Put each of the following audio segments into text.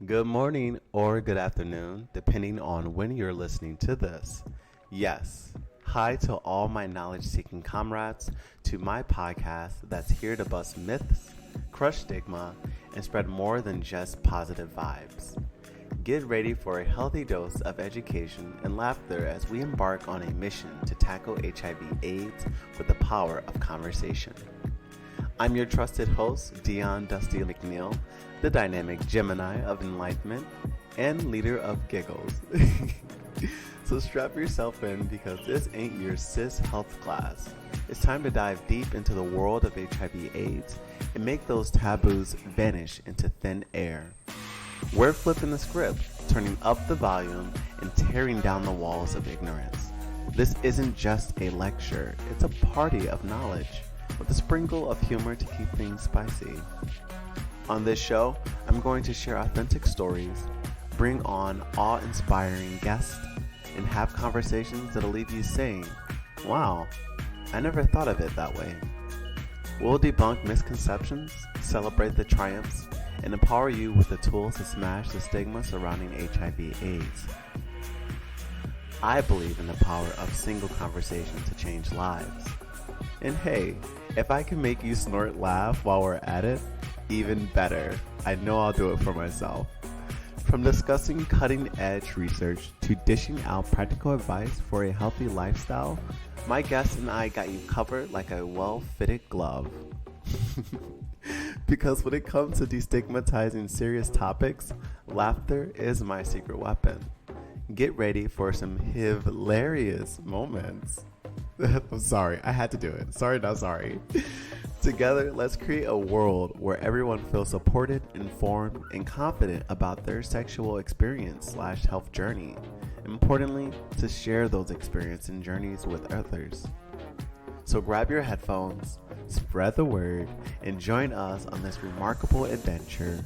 Good morning or good afternoon, depending on when you're listening to this. Yes, hi to all my knowledge-seeking comrades, to my podcast that's here to bust myths, crush stigma, and spread more than just positive vibes. Get ready for a healthy dose of education and laughter as we embark on a mission to tackle HIV/AIDS with the power of conversation. I'm your trusted host, Dion Dusty McNeil, the dynamic Gemini of enlightenment and leader of giggles. So strap yourself in because this ain't your cis health class. It's time to dive deep into the world of HIV/AIDS and make those taboos vanish into thin air. We're flipping the script, turning up the volume, and tearing down the walls of ignorance. This isn't just a lecture, it's a party of knowledge, with a sprinkle of humor to keep things spicy. On this show, I'm going to share authentic stories, bring on awe-inspiring guests, and have conversations that'll leave you saying, wow, I never thought of it that way. We'll debunk misconceptions, celebrate the triumphs, and empower you with the tools to smash the stigma surrounding HIV/AIDS. I believe in the power of single conversation to change lives. And hey, if I can make you snort laugh while we're at it, even better. I know I'll do it for myself. From discussing cutting-edge research to dishing out practical advice for a healthy lifestyle, my guests and I got you covered like a well-fitted glove. Because when it comes to destigmatizing serious topics, laughter is my secret weapon. Get ready for some hilarious moments. I'm sorry, I had to do it. Sorry, not sorry. Together, let's create a world where everyone feels supported, informed, and confident about their sexual experience/health journey. Importantly, to share those experiences and journeys with others. So grab your headphones, spread the word, and join us on this remarkable adventure.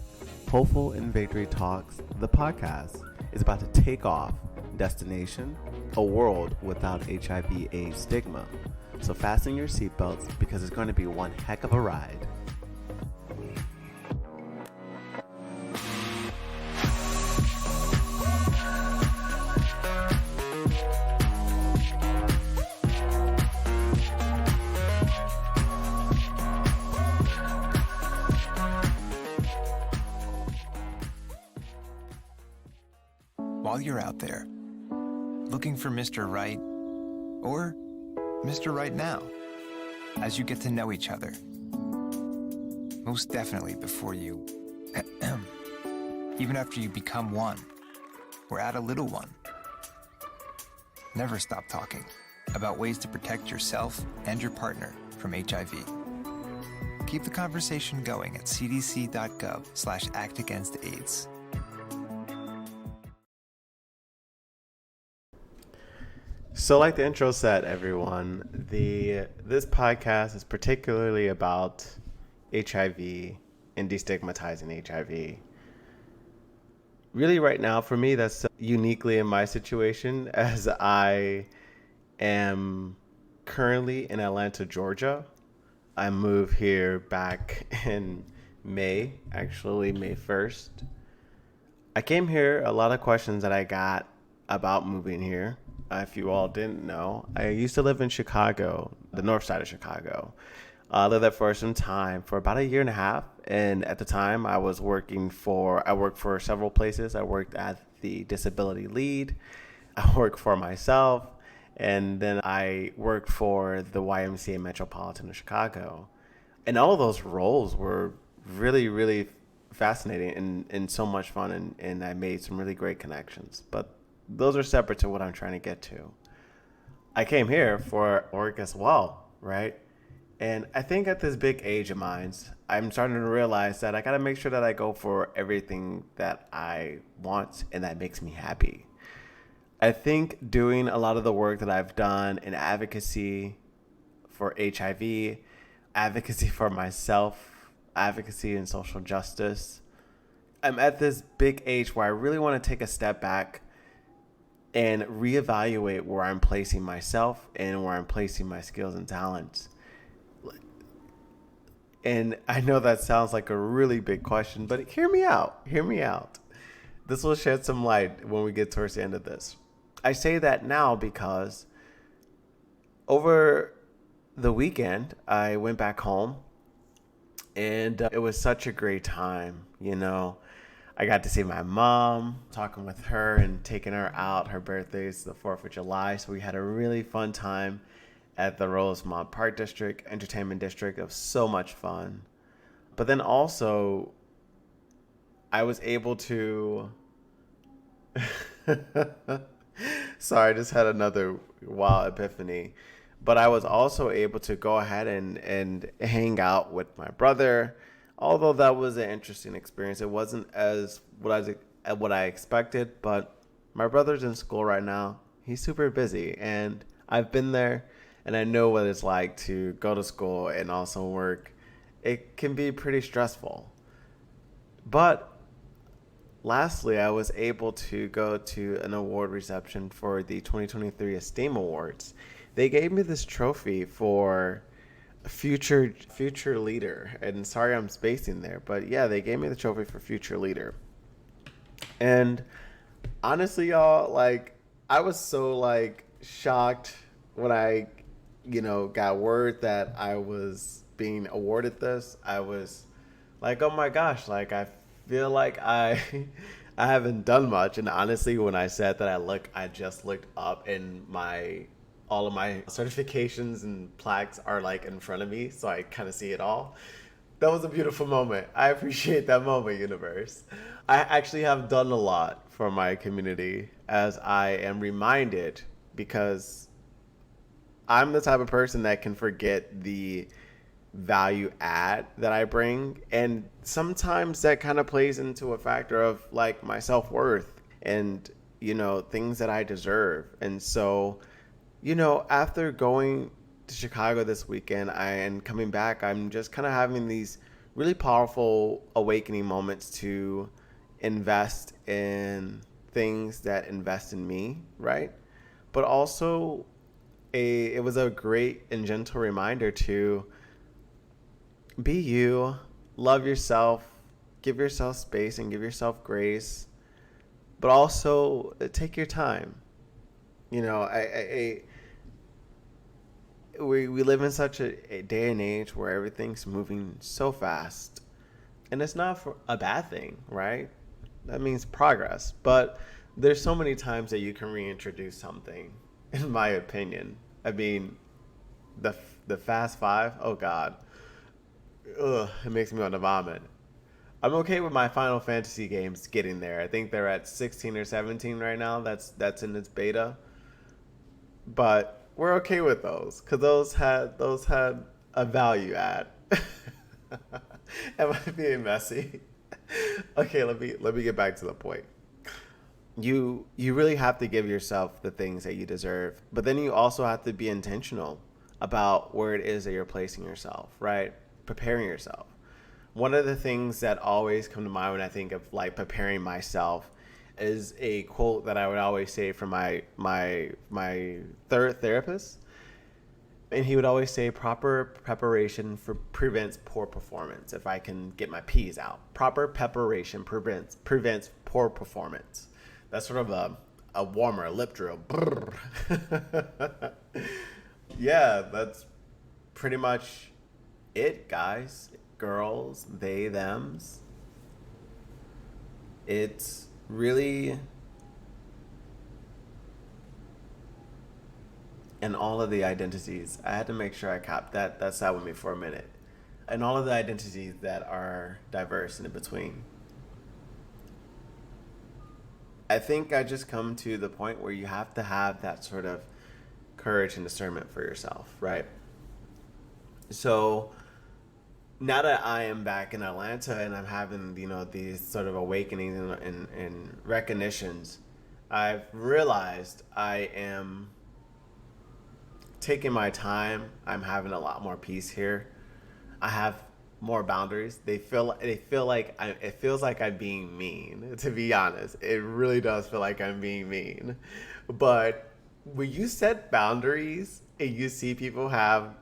Hopeful and Victory Talks, the podcast, is about to take off. Destination, a world without HIV/AIDS stigma. So fasten your seatbelts because it's going to be one heck of a ride. While you're out there, looking for Mr. Right or Mr. Right Now, as you get to know each other. Most definitely before you, even after you become one, or add a little one. Never stop talking about ways to protect yourself and your partner from HIV. Keep the conversation going at cdc.gov/actagainstaids. So like the intro said, everyone, this podcast is particularly about HIV and destigmatizing HIV. Really right now, for me, that's uniquely in my situation as I am currently in Atlanta, Georgia. I moved here back in May, actually May 1st. I came here, a lot of questions that I got about moving here. If you all didn't know, I used to live in Chicago, the north side of Chicago. I lived there for some time, for about a year and a half. And at the time, I worked for several places. I worked at the disability lead. I worked for myself. And then I worked for the YMCA Metropolitan of Chicago. And all of those roles were really, really fascinating and so much fun. And I made some really great connections. But those are separate to what I'm trying to get to. I came here for work as well, right? And I think at this big age of mine, I'm starting to realize that I got to make sure that I go for everything that I want and that makes me happy. I think doing a lot of the work that I've done in advocacy for HIV, advocacy for myself, advocacy in social justice, I'm at this big age where I really want to take a step back and reevaluate where I'm placing myself and where I'm placing my skills and talents. And I know that sounds like a really big question, but hear me out. This will shed some light when we get towards the end of this. I say that now because over the weekend, I went back home and it was such a great time. I got to see my mom, talking with her and taking her out. Her birthday is the 4th of July. So we had a really fun time at the Rosemont Park District, Entertainment District. It was so much fun. But then also, I was able to... Sorry, I just had another wild epiphany. But I was also able to go ahead and hang out with my brother. Although that was an interesting experience. It wasn't as what I expected, but my brother's in school right now. He's super busy, and I've been there, and I know what it's like to go to school and also work. It can be pretty stressful. But lastly, I was able to go to an award reception for the 2023 Esteem Awards. They gave me this trophy for future leader, and sorry I'm spacing there, but yeah, they gave me the trophy for future leader. And honestly, y'all, like, I was so like shocked when I got word that I was being awarded this. I was like, oh my gosh, like, I feel like I haven't done much. And honestly, when I said that I just looked up, and all of my certifications and plaques are like in front of me, so I kind of see it all. That was a beautiful moment. I appreciate that moment, universe. I actually have done a lot for my community, as I am reminded, because I'm the type of person that can forget the value add that I bring. And sometimes that kind of plays into a factor of like my self-worth and, things that I deserve. And so, after going to Chicago this weekend and coming back, I'm just kind of having these really powerful awakening moments to invest in things that invest in me, right? But also, it was a great and gentle reminder to be you, love yourself, give yourself space and give yourself grace, but also take your time. We live in such a day and age where everything's moving so fast, and it's not for a bad thing, right? That means progress. But there's so many times that you can reintroduce something, in my opinion. I mean, the Fast Five, oh God. Ugh, it makes me want to vomit. I'm okay with my Final Fantasy games getting there. I think they're at 16 or 17 right now. That's in its beta. But we're okay with those, because those had a value add. Am I being messy? Okay, let me get back to the point. You really have to give yourself the things that you deserve, but then you also have to be intentional about where it is that you're placing yourself, right? Preparing yourself. One of the things that always come to mind when I think of like preparing myself is a quote that I would always say from my third therapist. And he would always say, proper preparation prevents poor performance. If I can get my P's out. Proper preparation prevents poor performance. That's sort of a warmer lip drill. Yeah, that's pretty much it, guys, girls, they, thems. It's really... and all of the identities. I had to make sure I capped that. That sat with me for a minute. And all of the identities that are diverse and in between. I think I just come to the point where you have to have that sort of courage and discernment for yourself, right? So now that I am back in Atlanta and I'm having, these sort of awakenings and recognitions, I've realized I am taking my time. I'm having a lot more peace here. I have more boundaries. It feels like I'm being mean, to be honest. It really does feel like I'm being mean. But when you set boundaries and you see people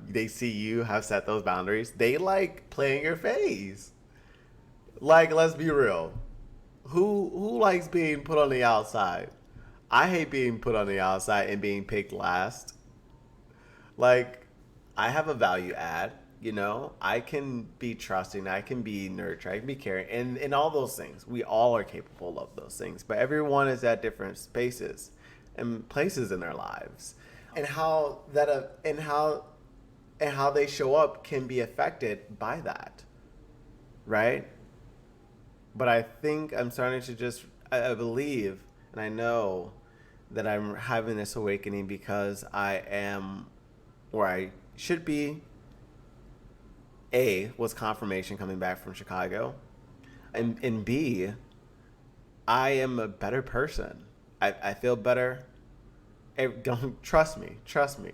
they see you have set those boundaries, they like play in your face. Like, let's be real. Who likes being put on the outside? I hate being put on the outside and being picked last. Like, I have a value add, you know? I can be trusting, I can be nurturing, I can be caring, and all those things. We all are capable of those things, but everyone is at different spaces and places in their lives. And how they show up can be affected by that, right? But I think I'm starting to I believe and I know that I'm having this awakening because I am where I should be. A was confirmation coming back from Chicago, and B, I am a better person. I feel better. Don't trust me. Trust me.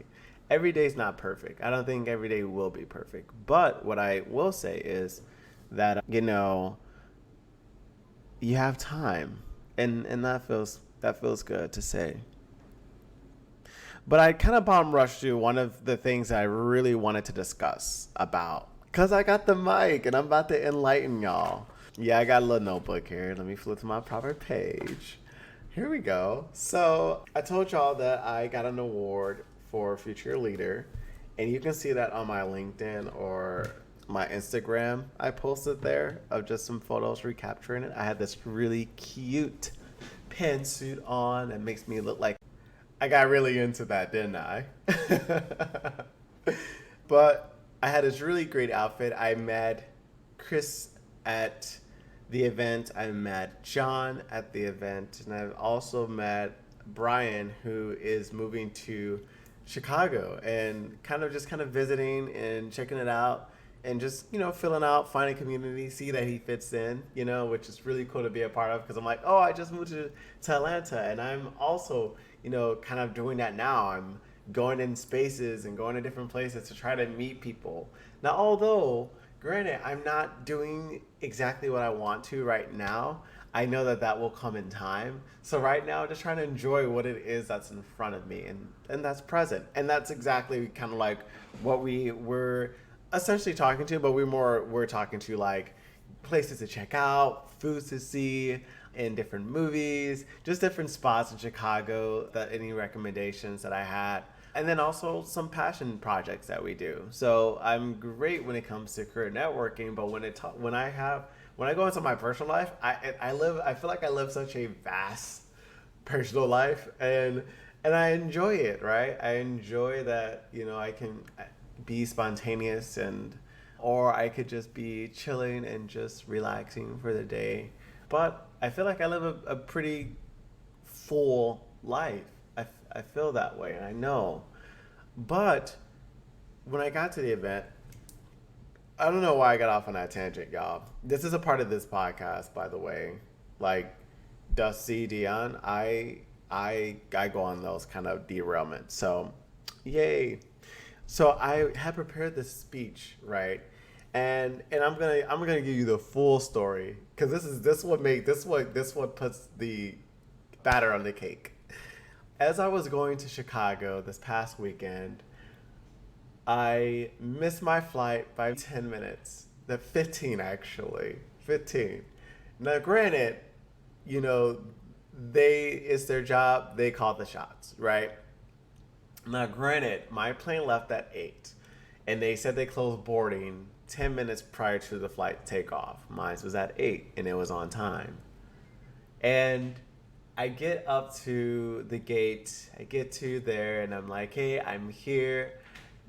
Every day's not perfect. I don't think every day will be perfect. But what I will say is that you have time, and that feels good to say. But I kind of bomb rushed to one of the things I really wanted to discuss about, because I got the mic and I'm about to enlighten y'all. Yeah, I got a little notebook here. Let me flip to my proper page. Here we go. So I told y'all that I got an award for Future Leader, and you can see that on my LinkedIn or my Instagram. I posted there of just some photos recapturing it. I had this really cute pantsuit on that makes me look like I got really into that, didn't I? But I had this really great outfit. I met Chris at the event. I met John at the event. And I've also met Brian, who is moving to Chicago and kind of visiting and checking it out and just, filling out, finding community, see that he fits in, which is really cool to be a part of, because I'm like, oh, I just moved to Atlanta, and I'm also, kind of doing that now. I'm going in spaces and going to different places to try to meet people. Now, although, granted, I'm not doing exactly what I want to right now, I know that will come in time. So right now, just trying to enjoy what it is that's in front of me, and that's present. And that's exactly kind of like what we were essentially talking to, but we're talking to like places to check out, foods to see, in different movies, just different spots in Chicago, that any recommendations that I had. And then also some passion projects that we do. So I'm great when it comes to career networking, but when I go into my personal life, I feel like I live such a vast personal life, and I enjoy it, right? I enjoy that, I can be spontaneous, or I could just be chilling and just relaxing for the day. But I feel like I live a pretty full life. I feel that way, and I know. But when I got to the event, I don't know why I got off on that tangent, y'all. This is a part of this podcast, by the way. Like Dusty Dion, I go on those kind of derailments. So, yay. So I had prepared this speech, right? And I'm gonna give you the full story, because this what puts the batter on the cake. As I was going to Chicago this past weekend, I missed my flight by 10 minutes. 15 actually. 15. Now granted, it's their job, they call the shots, right? Now granted, my plane left at 8, and they said they closed boarding 10 minutes prior to the flight takeoff. Mine was at 8, and it was on time. And I get up to the gate, I get to there, and I'm like, hey, I'm here.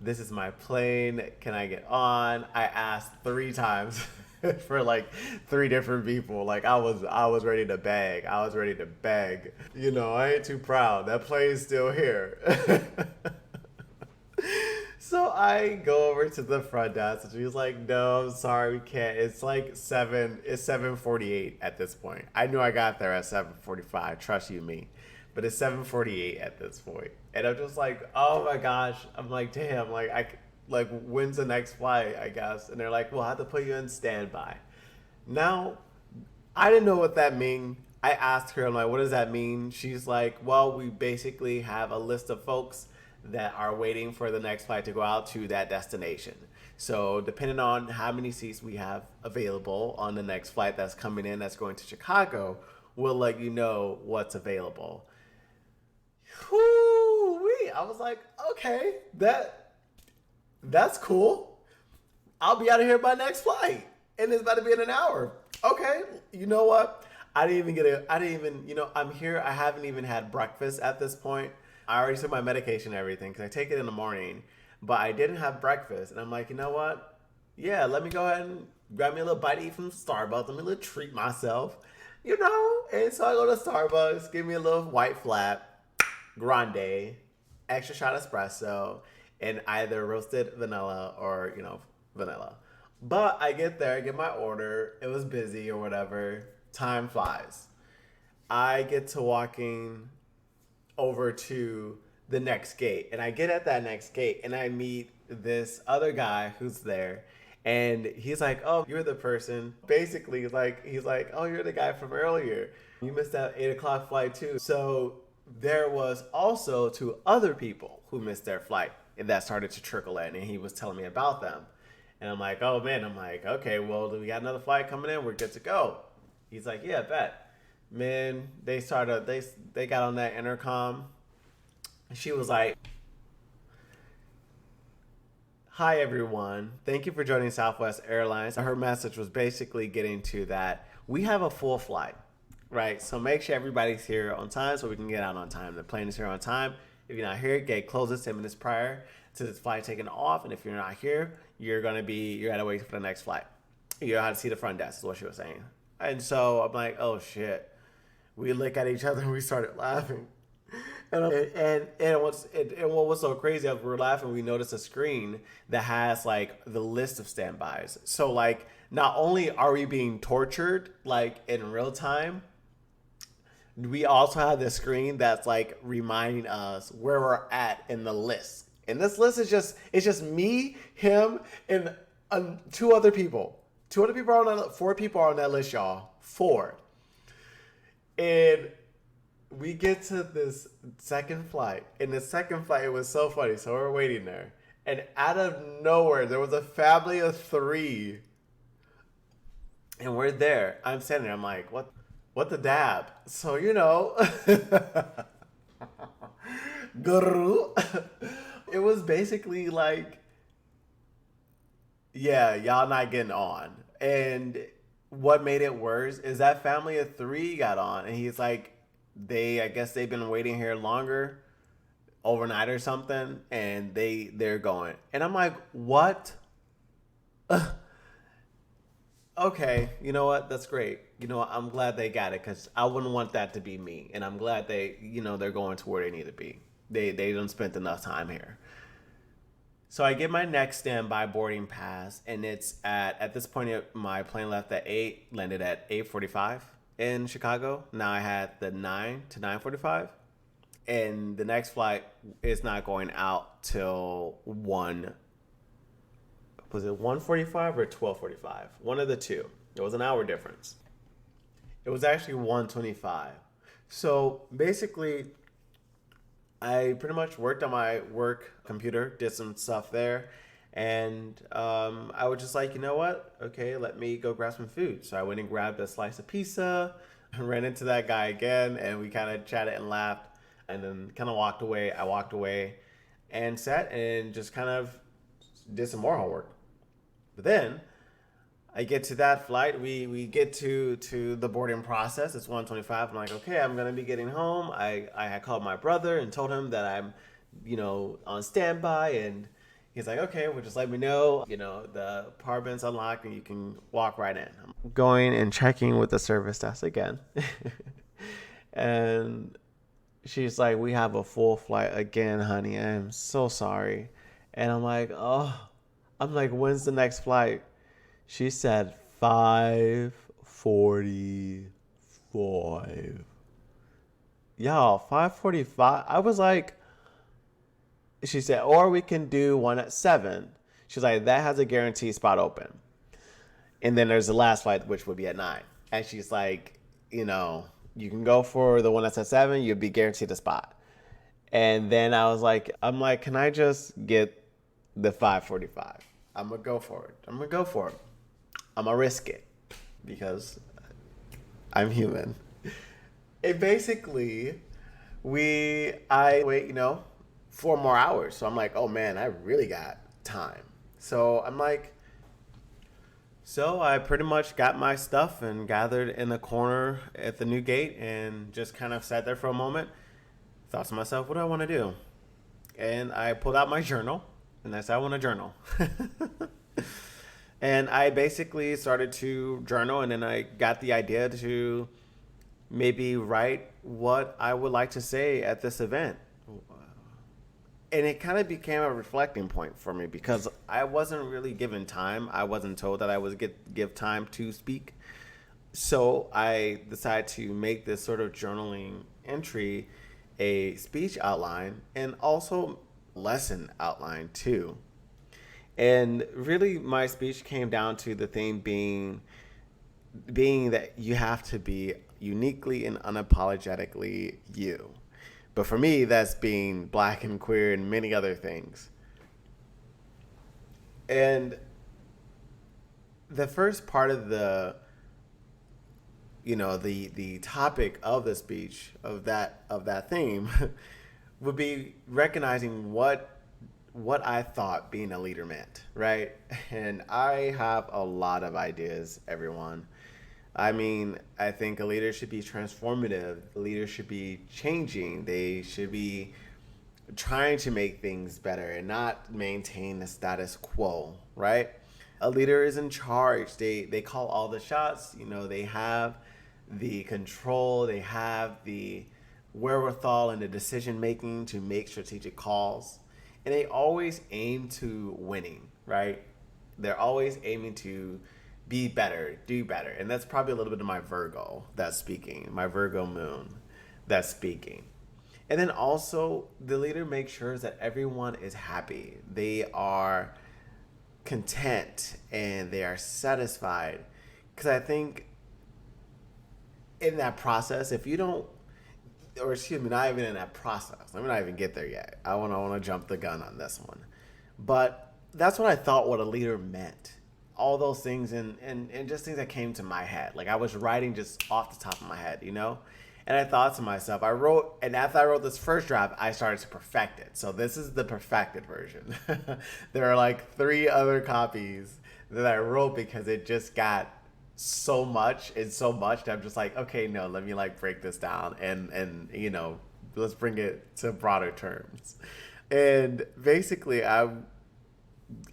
This is my plane. Can I get on? I asked 3 times for like 3 different people. Like I was ready to beg. I was ready to beg. I ain't too proud. That plane's still here. So I go over to the front desk, and she was like, no, I'm sorry, we can't. It's like 7:48 at this point. I knew I got there at 7:45, trust you me. But it's 7:48 at this point. And I'm just like, oh my gosh. I'm like, damn, when's the next flight, I guess? And they're like, we'll have to put you in standby. Now, I didn't know what that meant. I asked her, I'm like, what does that mean? She's like, well, we basically have a list of folks that are waiting for the next flight to go out to that destination. So depending on how many seats we have available on the next flight that's coming in, that's going to Chicago, we'll let you know what's available. Whoo-wee. I was like, okay, that's cool. I'll be out of here by next flight. And it's about to be in an hour. Okay, you know what? I'm here. I haven't even had breakfast at this point. I already took my medication and everything because I take it in the morning. But I didn't have breakfast. And I'm like, you know what? Yeah, let me go ahead and grab me a little bite to eat from Starbucks. Let me treat myself. And so I go to Starbucks, give me a little white flat, grande, extra shot espresso, and either roasted vanilla or, vanilla. But I get there, I get my order. It was busy or whatever. Time flies. I get to walking over to the next gate. And I get at that next gate and I meet this other guy who's there. And he's like, oh, you're the person. Basically, he's like, oh, you're the guy from earlier. You missed that 8 o'clock flight too. So there was also 2 other people who missed their flight. And that started to trickle in. And he was telling me about them. And I'm like, oh, man. I'm like, okay, well, we got another flight coming in. We're good to go. He's like, yeah, bet. Man, they got on that intercom. She was like, hi, everyone. Thank you for joining Southwest Airlines. Her message was basically getting to that we have a full flight, right? So make sure everybody's here on time so we can get out on time. The plane is here on time. If you're not here, gate closes 10 minutes prior to this flight taking off. And if you're not here, you're got to wait for the next flight. You know how to see the front desk is what she was saying. And so I'm like, oh, shit. We look at each other and we started laughing. And what was so crazy as we were laughing, we noticed a screen that has like the list of standbys. So like not only are we being tortured like in real time, we also have this screen that's like reminding us where we're at in the list. And this list is just me, him, and 2 other people. 2 other people are on that. 4 people are on that list, y'all. 4. And we get to this second flight. In the second flight, it was so funny. So we're waiting there. And out of nowhere, there was a family of 3. And we're there. I'm standing there. I'm like, what the dab? So, Guru. It was basically like, yeah, y'all not getting on. And what made it worse is that family of 3 got on. And he's like, I guess they've been waiting here longer, overnight or something, and they're going. And I'm like, what? Okay, you know what? That's great. You know what? I'm glad they got it because I wouldn't want that to be me. And I'm glad they're going to where they need to be. They done spent enough time here. So I get my next standby boarding pass, and it's at this point, my plane left at 8, landed at 8:45 in Chicago. Now I had the 9 to 9:45, and the next flight is not going out till 1. Was it 1:45 or 12:45? One of the two. It was an hour difference. It was actually 1:25. So basically, I pretty much worked on my work computer, did some stuff there, and I was just like, you know what? Okay, let me go grab some food. So I went and grabbed a slice of pizza, ran into that guy again, and we kind of chatted and laughed, and then kind of walked away. I walked away and sat and just kind of did some more homework. But then I get to that flight. We get to the boarding process. It's 1:25. I'm like, okay, I'm gonna be getting home. I had called my brother and told him that I'm, on standby, and he's like, okay, well, just let me know. The apartment's unlocked and you can walk right in. I'm going and checking with the service desk again, and she's like, we have a full flight again, honey. I am so sorry. And I'm like, when's the next flight? She said 5:45. Y'all, 5:45. I was like, she said, or we can do one at 7. She's like, that has a guaranteed spot open. And then there's the last flight, which would be at 9. And she's like, you can go for the one that's at 7. You'll be guaranteed a spot. And then I'm like, can I just get the 5:45? I'm going to go for it. I'm going to risk it because I'm human. And basically, I wait, 4 more hours. So I'm like, oh man, I really got time. So I'm like, so I pretty much got my stuff and gathered in the corner at the new gate and just kind of sat there for a moment. Thought to myself, what do I want to do? And I pulled out my journal and I said, I want to journal. And I basically started to journal, and then I got the idea to maybe write what I would like to say at this event. And it kind of became a reflecting point for me because I wasn't really given time. I wasn't told that I was give time to speak. So I decided to make this sort of journaling entry a speech outline and also lesson outline too. And really my speech came down to the thing being that you have to be uniquely and unapologetically you. But for me, that's being black and queer and many other things. And the first part of the topic of the speech of that theme would be recognizing what I thought being a leader meant, right? And I have a lot of ideas, everyone. I mean, I think a leader should be transformative. A leader should be changing. They should be trying to make things better and not maintain the status quo, right? A leader is in charge. They call all the shots. They have the control. They have the wherewithal and the decision making to make strategic calls. And they always aim to winning, right? They're always aiming to be better, do better. And that's probably a little bit of my Virgo that's speaking, my Virgo moon that's speaking. And then also the leader makes sure that everyone is happy. They are content and they are satisfied. Because I think in that process, if you don't, or excuse me, not even in that process. Let me not even get there yet. I want to jump the gun on this one. But that's what I thought what a leader meant. All those things and just things that came to my head. Like I was writing just off the top of my head, And I thought to myself, and after I wrote this first draft, I started to perfect it. So this is the perfected version. There are like 3 other copies that I wrote because it just got so much that I'm just like, okay, no, let me like break this down and let's bring it to broader terms. And basically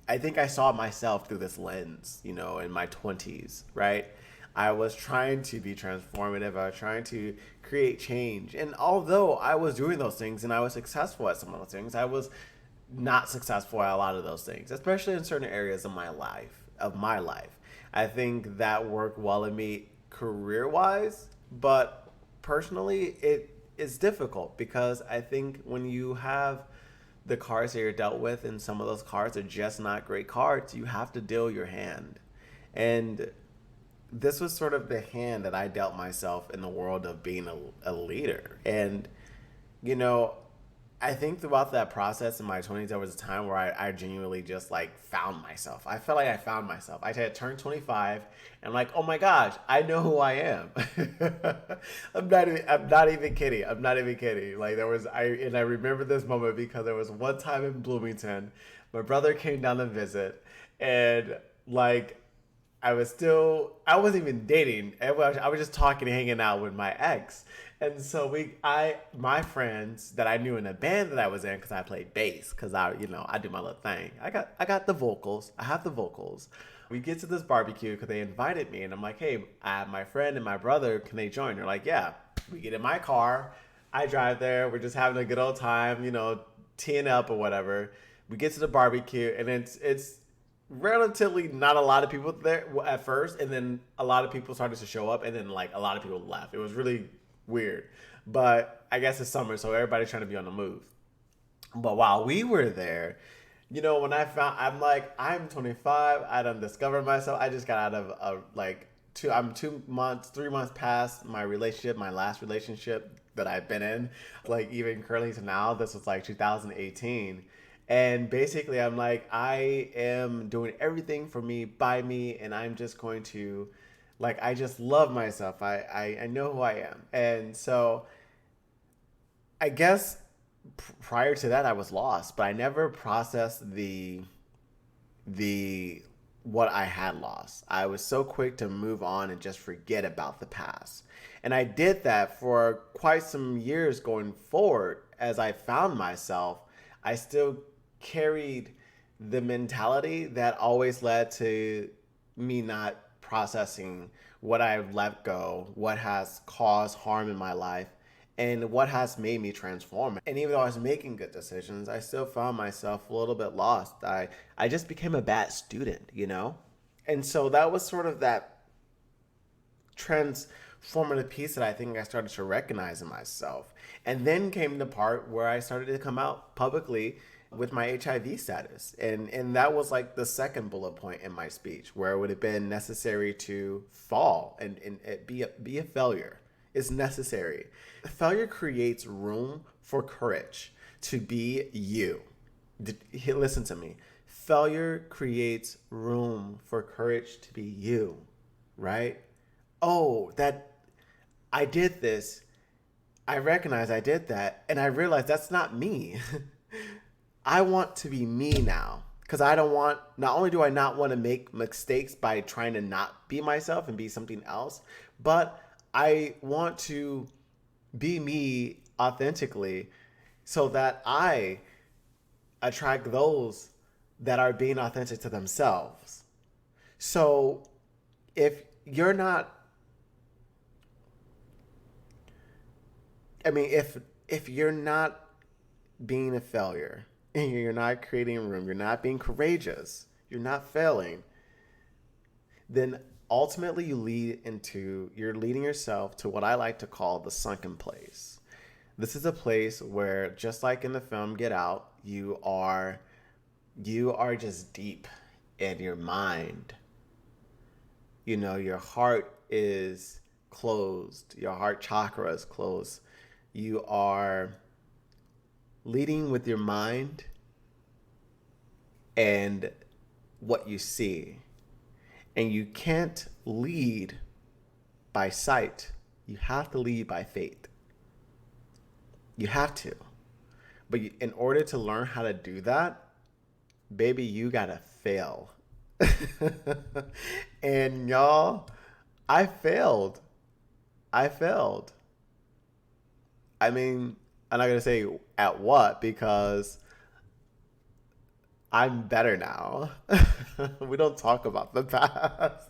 I think I saw myself through this lens, in my 20s, right? I was trying to be transformative. I was trying to create change. And although I was doing those things and I was successful at some of those things, I was not successful at a lot of those things, especially in certain areas of my life. I think that worked well in me career-wise, but personally, it is difficult because I think when you have the cards that you're dealt with and some of those cards are just not great cards, you have to deal your hand. And this was sort of the hand that I dealt myself in the world of being a leader. And, I think throughout that process in my 20s, there was a time where I genuinely just like found myself. I felt like I found myself. I had turned 25 and I'm like, oh my gosh, I know who I am. I'm not even kidding. Like I remember this moment because there was one time in Bloomington, my brother came down to visit and like, I wasn't even dating. I was just talking and hanging out with my ex. And so my friends that I knew in a band that I was in, because I played bass, because I do my little thing. I got the vocals. I have the vocals. We get to this barbecue because they invited me, and I'm like, hey, I have my friend and my brother. Can they join? They're like, yeah. We get in my car. I drive there. We're just having a good old time, teeing up or whatever. We get to the barbecue, and it's relatively not a lot of people there at first, and then a lot of people started to show up, and then like a lot of people left. It was really weird, but I guess it's summer, so everybody's trying to be on the move. But while we were there, when I'm 25, I done discovered myself. I just got out of I'm 3 months past my last relationship that I've been in, like even currently to now. This was like 2018. And basically, I'm like, I am doing everything for me, by me, and I'm just going to, like, I just love myself. I know who I am. And so I guess prior to that, I was lost, but I never processed the what I had lost. I was so quick to move on and just forget about the past. And I did that for quite some years going forward. As I found myself, I still carried the mentality that always led to me not processing what I've let go, what has caused harm in my life, and what has made me transform. And even though I was making good decisions, I still found myself a little bit lost. I just became a bad student, you know? And so that was sort of that transformative piece that I think I started to recognize in myself. And then came the part where I started to come out publicly with my HIV status. And that was like the second bullet point in my speech, where it would have been necessary to fall and be a failure. It's necessary. Failure creates room for courage to be you. Listen to me. Failure creates room for courage to be you, right? Oh, that I did this. I recognize I did that, and I realize that's not me. I want to be me now, because I don't want, not only do I not want to make mistakes by trying to not be myself and be something else, but I want to be me authentically so that I attract those that are being authentic to themselves. So if you're not, if you're not being a failure and you're not creating room, you're not being courageous, you're not failing, then ultimately you're leading yourself to what I like to call the sunken place. This is a place where, just like in the film Get Out, you are just deep in your mind. You know, your heart is closed, your heart chakra is closed. You are leading with your mind and what you see. And you can't lead by sight. You have to lead by faith. You have to. But in order to learn how to do that, baby, you gotta fail. And y'all, I failed. I mean, I'm not gonna say at what, because I'm better now. We don't talk about the past.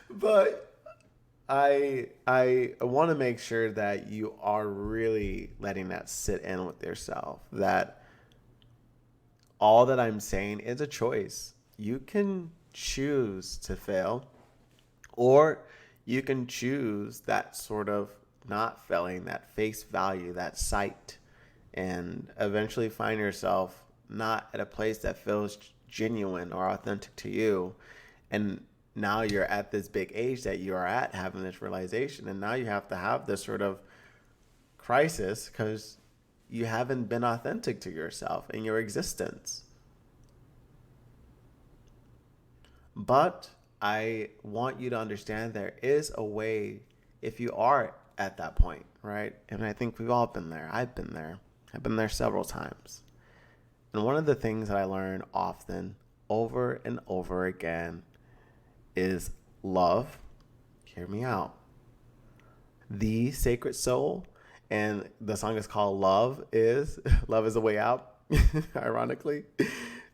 But I want to make sure that you are really letting that sit in with yourself, that all that I'm saying is a choice. You can choose to fail, or you can choose that sort of not failing, that face value, that sight, and eventually find yourself not at a place that feels genuine or authentic to you. And now you're at this big age that you are at, having this realization, and now you have to have this sort of crisis because you haven't been authentic to yourself in your existence. But I want you to understand there is a way if you are at that point, right? And I think we've all been there. I've been there several times. And one of the things that I learn often, over and over again, is love. Hear me out. The Sacred Soul, and the song is called Love is a Way Out, ironically.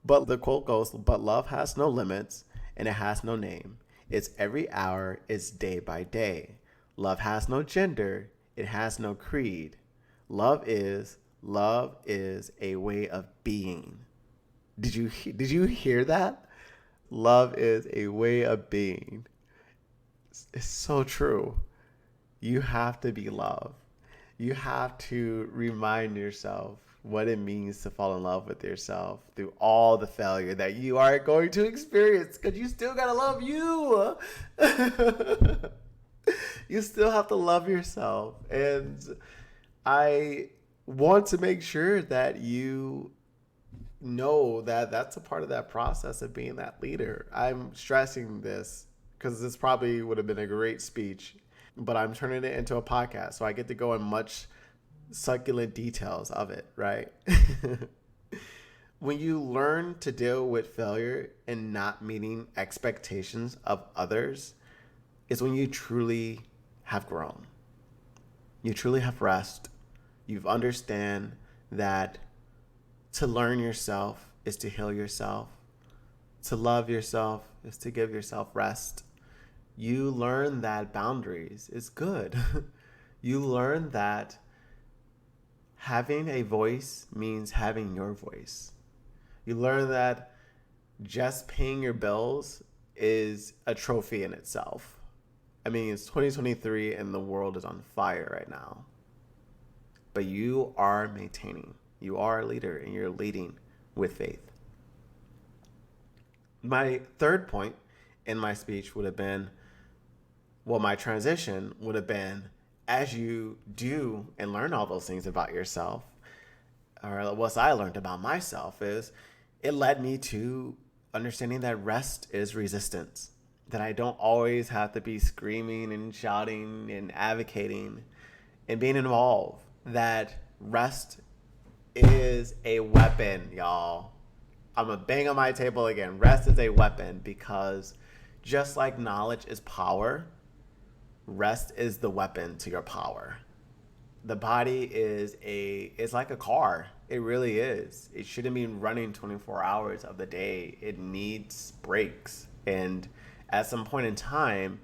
But the quote goes, but love has no limits and it has no name. It's every hour, it's day by day. Love has no gender, it has no creed. Love is a way of being. Did you hear that? Love is a way of being. It's so true. You have to be love. You have to remind yourself what it means to fall in love with yourself through all the failure that you are going to experience, because you still gotta love you. You still have to love yourself. And I want to make sure that you know that that's a part of that process of being that leader. I'm stressing this because this probably would have been a great speech, but I'm turning it into a podcast, so I get to go in much succulent details of it, right? When you learn to deal with failure and not meeting expectations of others, is when you truly have grown. You truly have rest. You understand that to learn yourself is to heal yourself. To love yourself is to give yourself rest. You learn that boundaries is good. You learn that having a voice means having your voice. You learn that just paying your bills is a trophy in itself. I mean, it's 2023 and the world is on fire right now. But you are maintaining. You are a leader and you're leading with faith. My third point in my speech would have been, well, my transition would have been, as you do and learn all those things about yourself, or what I learned about myself, is it led me to understanding that rest is resistance. That I don't always have to be screaming and shouting and advocating and being involved. That rest is a weapon, y'all. I'm going to bang on my table again. Rest is a weapon, because just like knowledge is power, rest is the weapon to your power. The body is like a car. It really is. It shouldn't be running 24 hours of the day. It needs breaks. And at some point in time,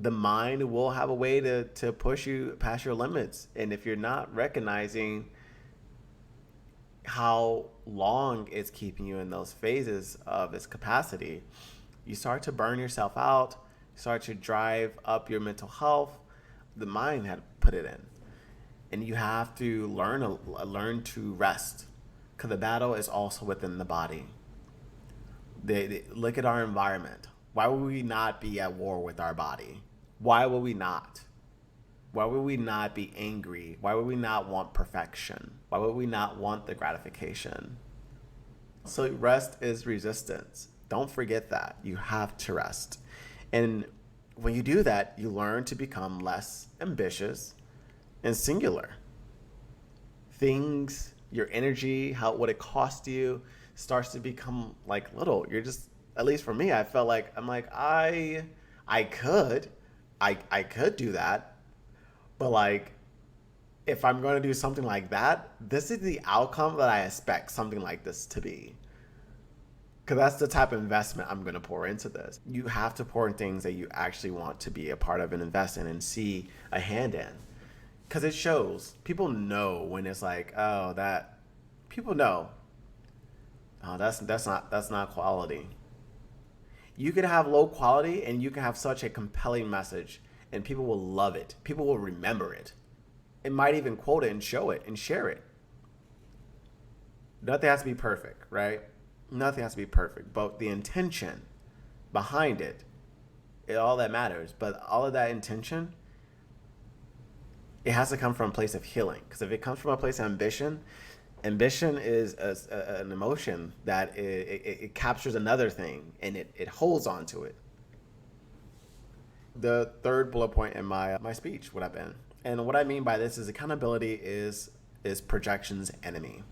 the mind will have a way to push you past your limits. And if you're not recognizing how long it's keeping you in those phases of its capacity, you start to burn yourself out, start to drive up your mental health. The mind had put it in. And you have to learn to rest, because the battle is also within the body. Look at our environment. Why would we not be at war with our body? Why would we not? Why would we not be angry? Why would we not want perfection? Why would we not want the gratification? So rest is resistance. Don't forget that. You have to rest. And when you do that, you learn to become less ambitious and singular. Things, your energy, what it costs you starts to become like little. You're just, at least for me, I felt like, I could do that. But like, if I'm going to do something like that, this is the outcome that I expect something like this to be. Because that's the type of investment I'm going to pour into this. You have to pour in things that you actually want to be a part of and invest in and see a hand in. Because it shows. People know when it's like, oh, that. People know. Oh, that's not quality. You could have low quality and you can have such a compelling message, and people will love it. People will remember it. It might even quote it and show it and share it. Nothing has to be perfect, right? Nothing has to be perfect, but the intention behind it, all that matters. But all of that intention, it has to come from a place of healing. Because if it comes from a place of ambition is an emotion that it captures another thing and it holds on to it. The third bullet point in my speech would have been, and what I mean by this is accountability is projection's enemy.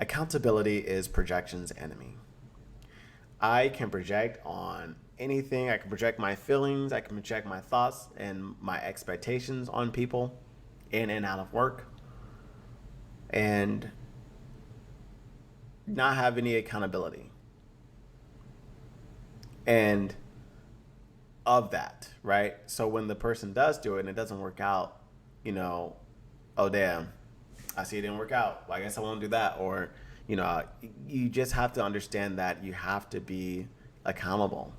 Accountability is projection's enemy. I can project on anything. I can project my feelings. I can project my thoughts and my expectations on people in and out of work, and not have any accountability. And of that, right? So when the person does do it and it doesn't work out, oh damn, I see it didn't work out. Well, I guess I won't do that. Or, you just have to understand that you have to be accountable.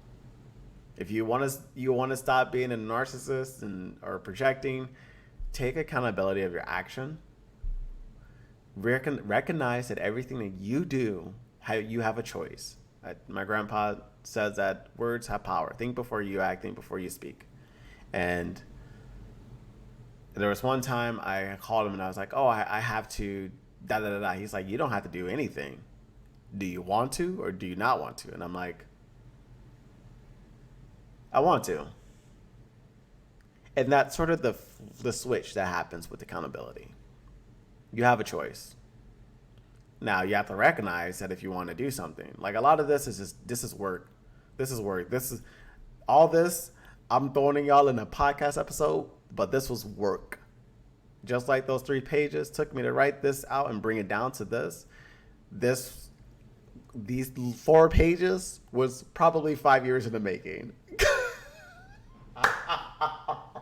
If you want to stop being a narcissist or projecting, take accountability of your action. Recognize that everything that you do, you have a choice. My grandpa says that words have power. Think before you act, think before you speak. And But there was one time I called him and I was like, oh, I have to da da da da. He's like, you don't have to do anything. Do you want to or do you not want to? And I'm like, I want to. And that's sort of the switch that happens with accountability. You have a choice. Now you have to recognize that if you want to do something, like a lot of this is just, this is work. This is work. This is all this. I'm throwing y'all in a podcast episode, but this was work. Just like those 3 pages took me to write this out and bring it down to this. These 4 pages was probably 5 years in the making. Oh,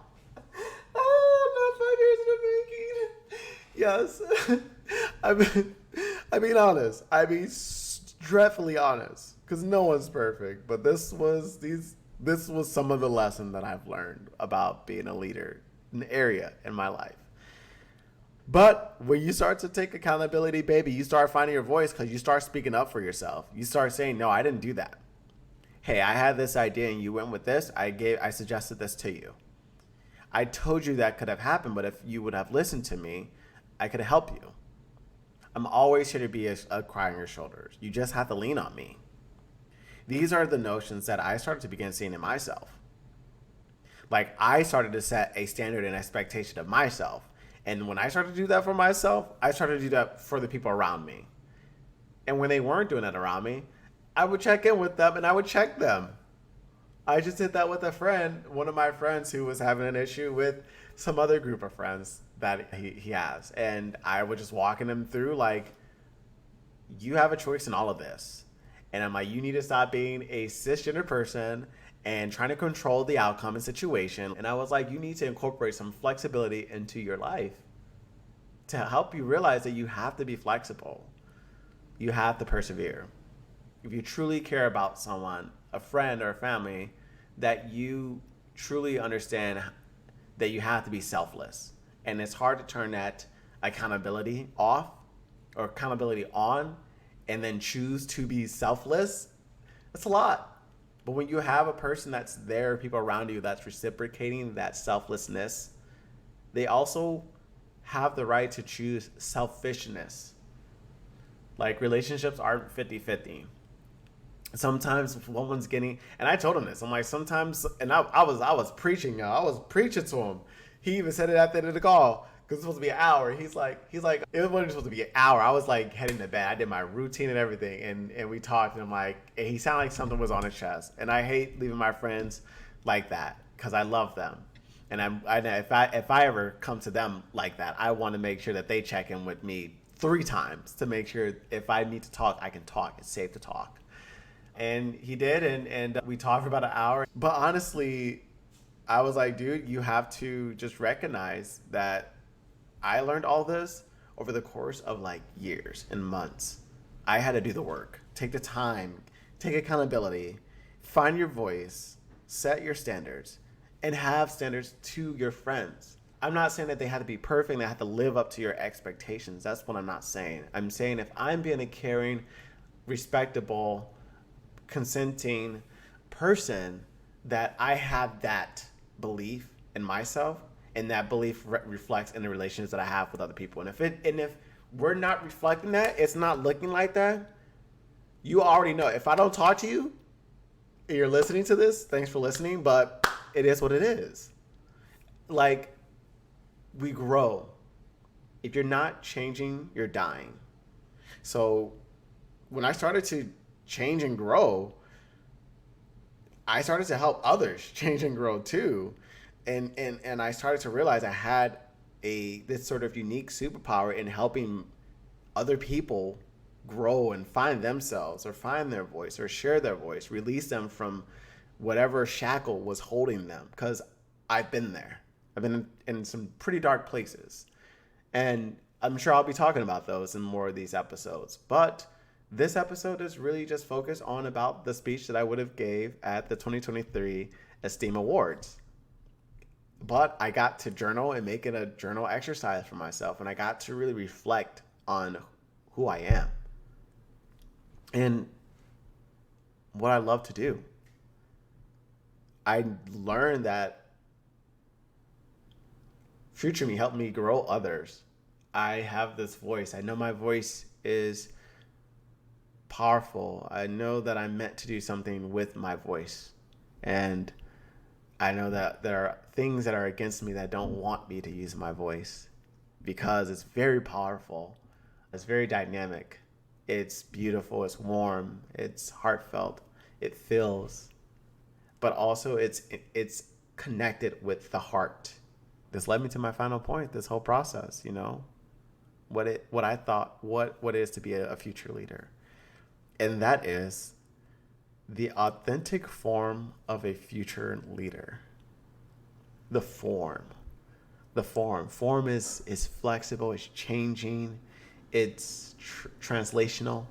not 5 years in the making. Yes. I mean honest. I mean dreadfully honest. Because no one's perfect. But this was some of the lesson that I've learned about being a leader in the area in my life. But when you start to take accountability, baby, you start finding your voice because you start speaking up for yourself. You start saying, no, I didn't do that. Hey, I had this idea and you went with this. I suggested this to you. I told you that could have happened, but if you would have listened to me, I could have helped you. I'm always here to be a cry on your shoulders. You just have to lean on me. These are the notions that I started to begin seeing in myself. Like I started to set a standard and expectation of myself. And when I started to do that for myself, I started to do that for the people around me. And when they weren't doing it around me, I would check in with them and I would check them. I just did that with a friend, one of my friends who was having an issue with some other group of friends that he has. And I was just walking him through like, you have a choice in all of this. And I'm like, you need to stop being a cisgender person and trying to control the outcome and situation. And I was like, you need to incorporate some flexibility into your life to help you realize that you have to be flexible. You have to persevere. If you truly care about someone, a friend or a family, that you truly understand that you have to be selfless. And it's hard to turn that accountability off or accountability on and then choose to be selfless. It's a lot. But when you have a person that's there, people around you that's reciprocating that selflessness, they also have the right to choose selfishness. Like relationships aren't 50-50. Sometimes one one's getting, and I told him this, I'm like, sometimes, and I was preaching, y'all. I was preaching to him. He even said it at the end of the call, because it's supposed to be an hour. He's like, it wasn't supposed to be an hour. I was like heading to bed. I did my routine and everything, and we talked, and I'm like, and he sounded like something was on his chest. And I hate leaving my friends like that, because I love them. And if I ever come to them like that, I want to make sure that they check in with me 3 times to make sure if I need to talk, I can talk. It's safe to talk. And he did, and we talked for about an hour. But honestly, I was like, dude, you have to just recognize that I learned all this over the course of like years and months. I had to do the work, take the time, take accountability, find your voice, set your standards, and have standards to your friends. I'm not saying that they have to be perfect, they have to live up to your expectations. That's what I'm not saying. I'm saying if I'm being a caring, respectable, consenting person, that I have that belief in myself, and that belief reflects in the relations that I have with other people. And if we're not reflecting that, it's not looking like that, you already know. If I don't talk to you and you're listening to this, thanks for listening, but it is what it is. Like, we grow. If you're not changing, you're dying. So when I started to change and grow, I started to help others change and grow too. And I started to realize I had this sort of unique superpower in helping other people grow and find themselves or find their voice or share their voice, release them from whatever shackle was holding them. Because I've been there. I've been in some pretty dark places. And I'm sure I'll be talking about those in more of these episodes. But this episode is really just focused on about the speech that I would have gave at the 2023 Esteem Awards. But I got to journal and make it a journal exercise for myself. And I got to really reflect on who I am and what I love to do. I learned that future me helped me grow others. I have this voice. I know my voice is powerful. I know that I'm meant to do something with my voice. And I know that there are things that are against me that don't want me to use my voice because it's very powerful. It's very dynamic. It's beautiful. It's warm. It's heartfelt. It feels. But also it's connected with the heart. This led me to my final point, this whole process, what I thought, what is to be a future leader. And that is the authentic form of a future leader. The form. Form is flexible, it's changing, it's translational,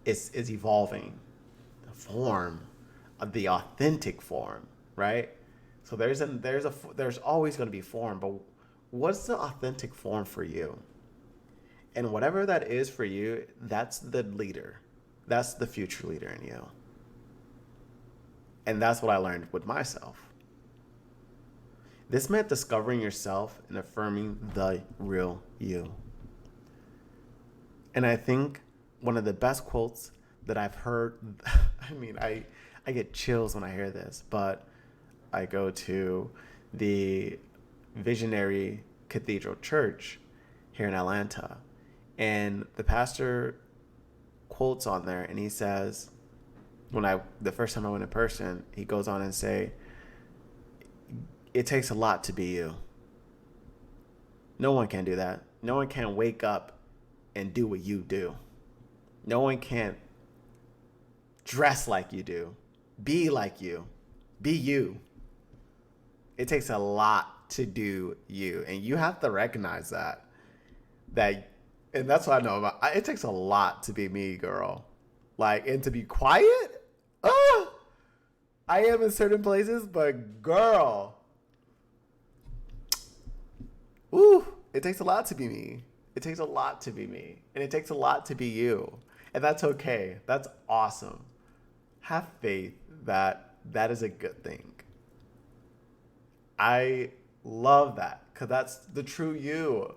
it's evolving. The form of the authentic form, right? So there's always going to be form, but what's the authentic form for you? And whatever that is for you, that's the leader. That's the future leader in you. And that's what I learned with myself. This meant discovering yourself and affirming the real you. And I think one of the best quotes that I've heard, I get chills when I hear this, but I go to the Visionary Cathedral Church here in Atlanta, and the pastor quotes on there, and he says, the first time I went in person, he goes on and say, it takes a lot to be you. No one can do that. No one can wake up and do what you do. No one can dress like you do, be like you, be you. It takes a lot to do you, and you have to recognize that, and that's what I know about. It takes a lot to be me, girl. And to be quiet. I am in certain places, but girl, it takes a lot to be me. It takes a lot to be me, and it takes a lot to be you, and that's okay. That's awesome. Have faith that is a good thing. I love that because that's the true you.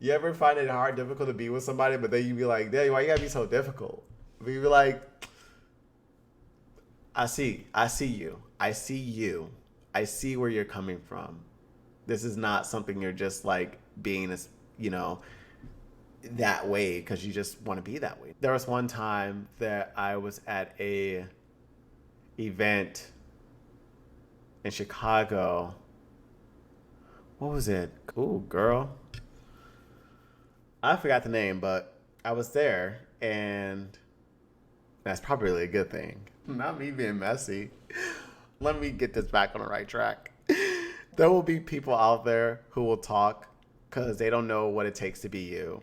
You ever find it difficult to be with somebody, but then you be like, "Damn, why you gotta be so difficult?" But you be like, I see you. I see you. I see where you're coming from. This is not something you're just being, that way because you just want to be that way. There was one time that I was at a event in Chicago. What was it? Ooh, girl. I forgot the name, but I was there, and that's probably a good thing. Not me being messy. Let me get this back on the right track. There will be people out there who will talk because they don't know what it takes to be you.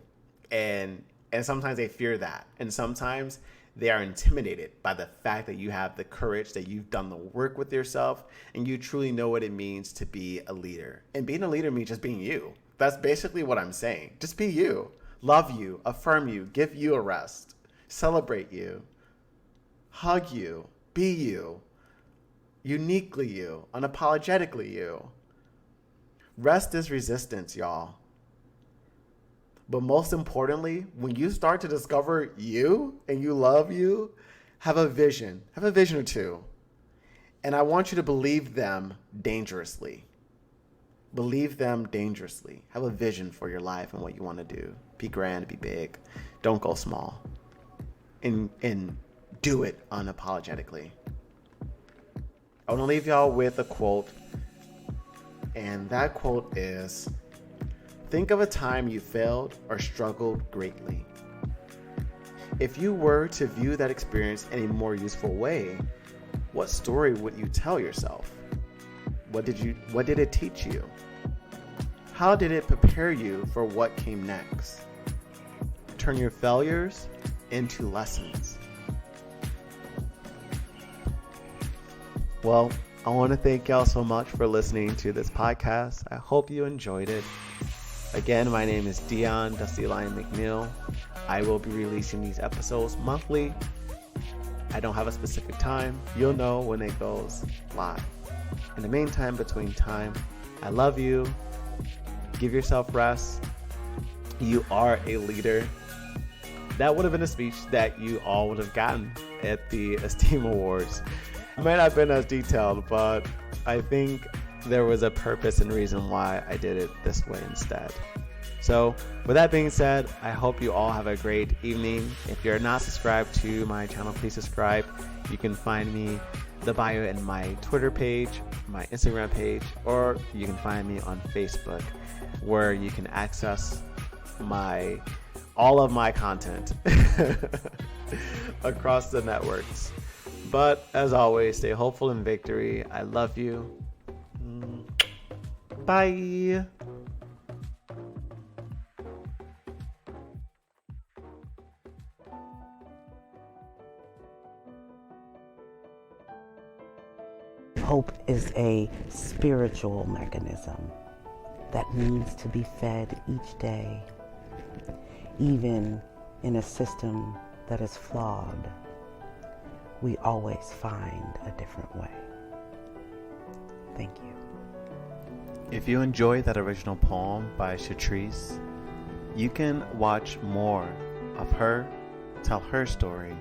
And sometimes they fear that. And sometimes they are intimidated by the fact that you have the courage, that you've done the work with yourself, and you truly know what it means to be a leader. And being a leader means just being you. That's basically what I'm saying. Just be you. Love you. Affirm you. Give you a rest. Celebrate you. Hug you. Be you. Uniquely you. Unapologetically you. Rest is resistance, y'all. But most importantly, when you start to discover you and you love you, have a vision. Have a vision or two. And I want you to believe them dangerously. Believe them dangerously. Have a vision for your life and what you want to do. Be grand, be big. Don't go small. And do it unapologetically. I want to leave y'all with a quote. And that quote is, think of a time you failed or struggled greatly. If you were to view that experience in a more useful way, what story would you tell yourself? What did it teach you? How did it prepare you for what came next? Turn your failures into lessons. Well, I want to thank y'all so much for listening to this podcast. I hope you enjoyed it. Again, my name is Dion Dusty Lion McNeil. I will be releasing these episodes monthly. I don't have a specific time. You'll know when it goes live. In the meantime, between time, I love you. Give yourself rest. You are a leader. That would have been a speech that you all would have gotten at the Esteem Awards. It might not have been as detailed, but I think there was a purpose and reason why I did it this way instead. So with that being said, I hope you all have a great evening. If you're not subscribed to my channel, please subscribe. You can find me, the bio in my Twitter page, my Instagram page, or you can find me on Facebook, where you can access all of my content across the networks. But as always, stay hopeful in victory. I love you. Bye. Hope is a spiritual mechanism that needs to be fed each day, even in a system that is flawed. We always find a different way. Thank you. If you enjoyed that original poem by Shatrice, you can watch more of her tell her story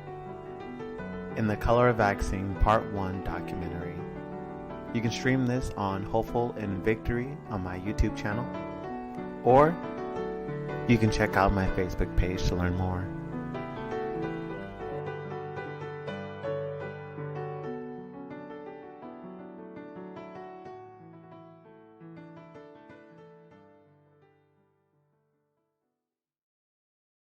in the Color of Vaccine Part 1 documentary. You can stream this on Hopeful in Victory on my YouTube channel, or you can check out my Facebook page to learn more.